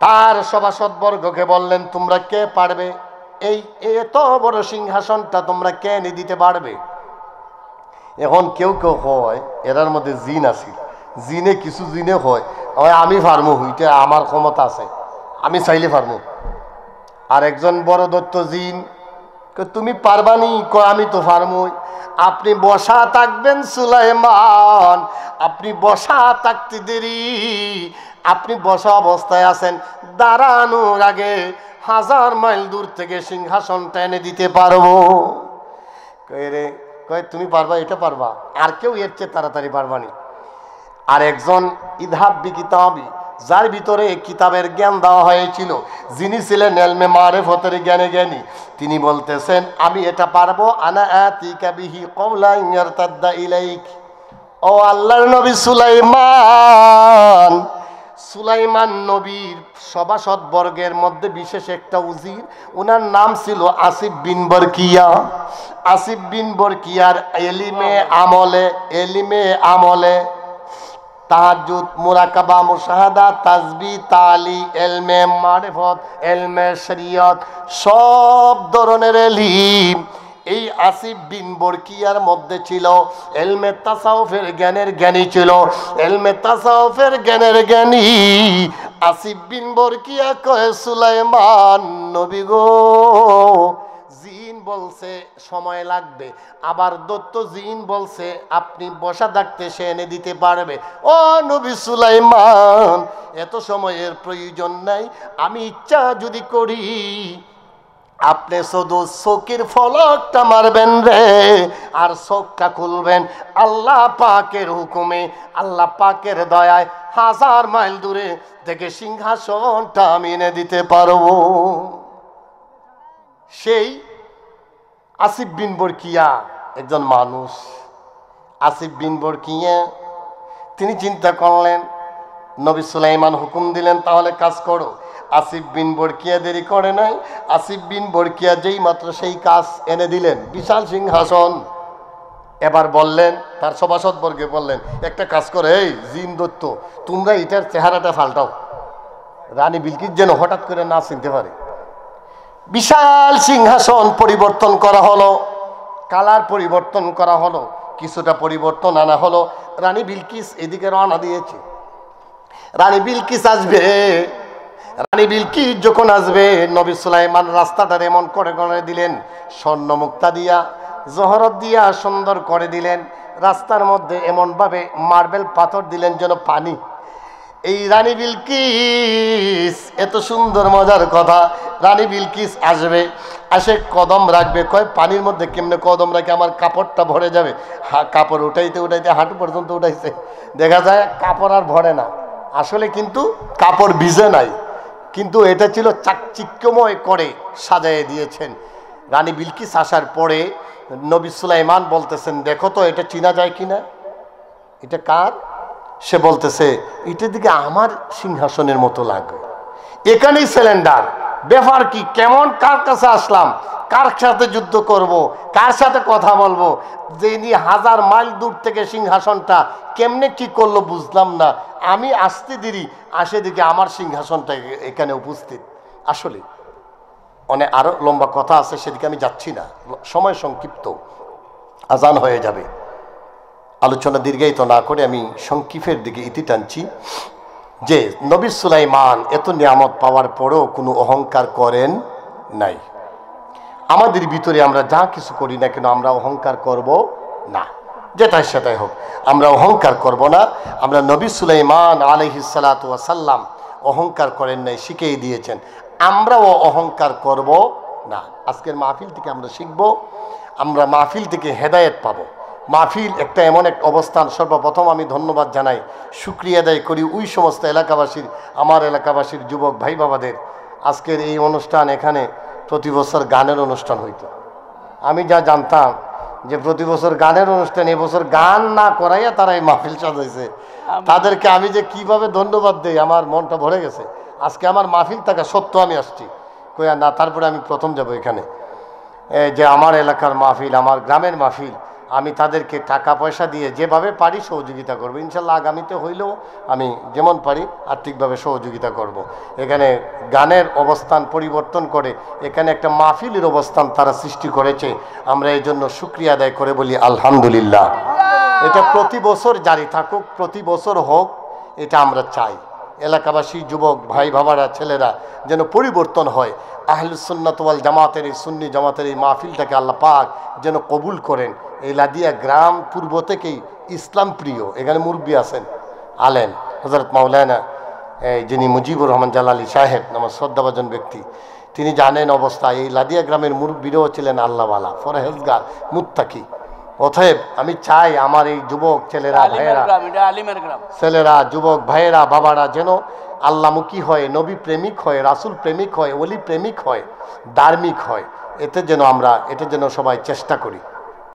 তার সভাসদবর্গকে বললেন, তোমরা কে পারবে এই এত বড় সিংহাসনটা তোমরা কে এনে দিতে পারবে? এখন কেউ কেউ হয় এরার মধ্যে জিন আছে, জিনে কিছু জিনে হয় আমি পারমু, হইতে আমার ক্ষমতা আছে, আমি চাইলে পারমু। আর একজন বড় দত্ত জিন, তুমি পারবানি? আমি তো পারমু। আপনি বসা থাকবেন সুলাইমান, আপনি বসা থাকতে দেরি, আপনি বসা অবস্থায় আছেন, দাঁড়ানোর আগে 1000 মাইল দূর থেকে সিংহাসনটা এনে দিতে পারবো। রে কয়, তুমি পারবা? এটা পারবা? আর কেউ এর চেয়ে তাড়াতাড়ি পারবানি। আর একজন ইদহাব্বি কিতাবি, যার ভিতরে কিতাবের জ্ঞান দেওয়া হয়েছিল, যিনি ছিলেন এলমে মারিফতের জ্ঞানী, তিনি বলতেছেন, আমি এটা পারবো। আনা আতিকা বিহি ক্বাবলা আন ইয়ারতাদ্দা ইলাইক। ও আল্লাহর নবী সুলাইমান, সুলাইমান নবীর সভাসদ বর্গের মধ্যে বিশেষ একটা উজির, ওনার নাম ছিল আসিফ বিন বরকিয়া। আসিফ বিন বরকিয়ার এলিমে আমলে তাহাজ্জুদ, মুরাকাবা, মুশাহাদা, তাসবিহ, তালি, এলমে মারিফত, এলমে শরিয়ত, সব ধরনের এলিম এই আসিফ বিন বরকিয়ার মধ্যে ছিল। এলমে তাসাউফের জ্ঞানী ছিল, এলমে তাসাউফের জ্ঞানী আসিফ বিন বরকিয়া কয়, সুলাইমান নবী গো, জিন বলছে সময় লাগবে, আবার দত্ত জিন বলছে আপনি বসা থাকতে সে এনে দিতে পারবে। ও নবী সুলাইমান, এত সময়ের প্রয়োজন নাই, আমি ইচ্ছা যদি করি, আপনি শুধু চোখের ফলকটা মারবেন রে, আর চোখটা খুলবেন, আল্লাহ পাকের হুকুমে, আল্লাহ পাকের দয়ায় 1000 মাইল দূরে থেকে সিংহাসনটা আমি এনে দিতে পারবো। সেই আসিফ বিন বরকিয়া একজন মানুষ। আসিফ বিন বরকিয়া তিনি চিন্তা করলেন, নবী সুলাইমান হুকুম দিলেন তাহলে কাজ করো। আসিফ বিন বরকিয়া দেরি করে নাই, আসিফ বিন বরকিয়া যেই মাত্র সেই কাজ এনে দিলেন, বিশাল সিংহাসন। এবার বললেন, তার সভাসদ বর্গে বললেন, একটা কাজ করে, এই জিন দত্ত, তোমরা এটার চেহারাটা পাল্টাও, রানী বিলকিস যেন হঠাৎ করে না চিনতে পারে। বিশাল সিংহাসন পরিবর্তন করা হলো, কালার পরিবর্তন করা হলো, কিছুটা পরিবর্তন আনা হলো। রানী বিলকিস এদিকে রওনা দিয়েছে। রানী বিলকিস আসবে, রানী বিলকিস যখন আসবে, নবী সুলাইমান রাস্তাটার এমন করে দিলেন, স্বর্ণ মুক্তা দিয়া, জহরত দিয়া সুন্দর করে দিলেন। রাস্তার মধ্যে এমন ভাবে মার্বেল পাথর দিলেন যেন পানি, এই রানী বিলকিস, এত সুন্দর মজার কথা, রানী বিলকিস আসবে, আসে কদম রাখবে, কয় পানির মধ্যে কেমনে কদম রাখে, আমার কাপড়টা ভরে যাবে। কাপড় উঠাইতে উঠাইতে হাঁটু পর্যন্ত উঠাইছে, দেখা যায় কাপড় আর ভরে না, আসলে কিন্তু কাপড় ভিজে নাই, কিন্তু এটা ছিল চাকচিক্যময় করে সাজাইয়ে দিয়েছেন। রানী বিলকিস আসার পরে নবী সুলাইমান বলতেছেন, দেখো তো এটা চিনা যায় কিনা, এটা কার? সে বলতেছে, এটার দিকে আমার সিংহাসনের মতো লাগে, এখানেই সিলিন্ডার, ব্যাপার কি, কেমন, কার কাছে আসলাম, কার সাথে যুদ্ধ করব, কার সাথে কথা বলবো, যিনি 1000 মাইল দূর থেকে সিংহাসনটা কেমনে কি করলো বুঝলাম না, আমি আসতে দেরি, আসে দিকে আমার সিংহাসনটা এখানে উপস্থিত। আসলে অনেক আরো লম্বা কথা আছে, সেদিকে আমি যাচ্ছি না, সময় সংক্ষিপ্ত, আজান হয়ে যাবে। আলোচনা দীর্ঘায়িত না করে আমি সংক্ষিপ্তের দিকে ইতি টানছি যে নবী সুলাইমান এত নিয়ামত পাওয়ার পরেও কোনো অহংকার করেন নাই। আমাদের ভিতরে আমরা যা কিছু করি না কেন, আমরা অহংকার করব না, যেটাই সেটাই হোক, আমরা অহংকার করব না। আমরা নবী সুলাইমান আলাইহিস সালাতু ওয়াস সালাম অহংকার করেন নাই, শিখিয়ে দিয়েছেন, আমরাও অহংকার করব না। আজকের মাহফিল থেকে আমরা শিখব, আমরা মাহফিল থেকে হেদায়েত পাবো। মাহফিল একটা এমন এক অবস্থান, সর্বপ্রথম আমি ধন্যবাদ জানাই, শুকরিয়া আদায় করি ওই সমস্ত এলাকাবাসীর, আমার এলাকাবাসীর যুবক ভাই বাবাদের। আজকের এই অনুষ্ঠান, এখানে প্রতি বছর গানের অনুষ্ঠান হইতো, আমি যা জানতাম যে প্রতি বছর গানের অনুষ্ঠান, এবছর গান না করাইয়া তারা এই মাহফিল সাজাইছে, তাদেরকে আমি যে কিভাবে ধন্যবাদ দেই, আমার মনটা ভরে গেছে। আজকে আমার মাহফিল থাকা সত্য আমি আসছি, কইয়া না, তারপরে আমি প্রথম যাব এখানে, যে আমার এলাকার মাহফিল, আমার গ্রামের মাহফিল, আমি তাদেরকে টাকা পয়সা দিয়ে যেভাবে পারি সহযোগিতা করব। ইনশাল্লাহ আগামীতে হইলেও আমি যেমন পারি আর্থিকভাবে সহযোগিতা করব। এখানে গানের অবস্থান পরিবর্তন করে এখানে একটা মাহফিলের অবস্থান তারা সৃষ্টি করেছে, আমরা এই জন্য শুকরিয়া আদায় করে বলি আলহামদুলিল্লাহ। এটা প্রতি বছর জারি থাকুক, প্রতি বছর হোক, এটা আমরা চাই। এলাকাবাসী যুবক ভাই বাবারা, ছেলেরা যেন পরিবর্তন হয়। আহলুস সুন্নাত ওয়াল জামাতের এই সুন্নি জামাতের এই মাহফিলটাকে আল্লাহ পাক যেন কবুল করেন। এই লাদিয়া গ্রাম পূর্ব থেকেই ইসলাম প্রিয়, এখানে মুরব্বী আছেন, আলেম হযরত মাওলানা যিনি মুজিবুর রহমান জালালি সাহেব, আমার শ্রদ্ধাভাজন ব্যক্তি, তিনি জানেন অবস্থা, এই লাদিয়া গ্রামের মুরব্বীরাও ছিলেন আল্লাহওয়ালা, ফরহেজগার, মুত্তাকি। অতএব আমি চাই আমার এই যুবক ছেলেরা ভাইয়েরা, ছেলেরা যুবক ভাইয়েরা বাবারা যেন আল্লাহমুখী হয়, নবী প্রেমিক হয়, রাসূল প্রেমিক হয়, ওলি প্রেমিক হয়, ধার্মিক হয়। এটা যেন সবাই চেষ্টা করি।